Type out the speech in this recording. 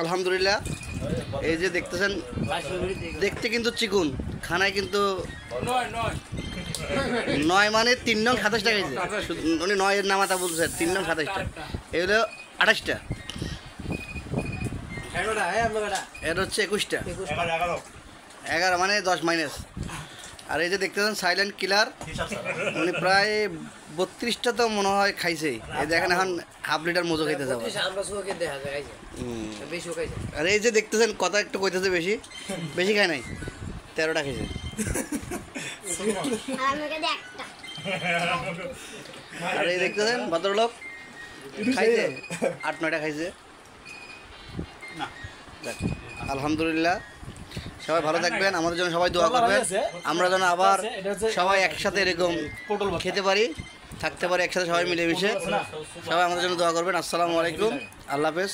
আলহামদুলিল্লাহ। এই যে দেখতেছেন, দেখতে কিন্তু চিকুন, খানায় কিন্তু 9 মানে 3 নং 27টা খাইছে। উনি 9 এর নামাতা বলছে, 3 নং 27টা, এই হলো 28টা, এর হচ্ছে 21টা, 11 মানে 10 মাইনাস। আর এই যে দেখতেছেন সাইলেন্ট কিলার, উনি প্রায় 32টা তো মনে হয় খাইছে। এই দেখেন এখন হাফ লিটার মজো খাইতে যাবো। আর এই যে দেখতেছেন কথা একটু কইতেছে, বেশি বেশি খায় নাই, 13টা খাইছে। আর এই দেখতেছেন ভদ্রলোক খাইছে 8-9টা খাইছে। আলহামদুলিল্লাহ, সবাই ভালো থাকবেন, আমাদের জন্য সবাই দোয়া করবেন, আমরা যেন আবার সবাই একসাথে এরকম খেতে পারি, থাকতে পারি একসাথে সবাই মিলেমিশে। সবাই আমাদের জন্য দোয়া করবেন। আসসালামু আলাইকুম, আল্লাহ হাফেজ।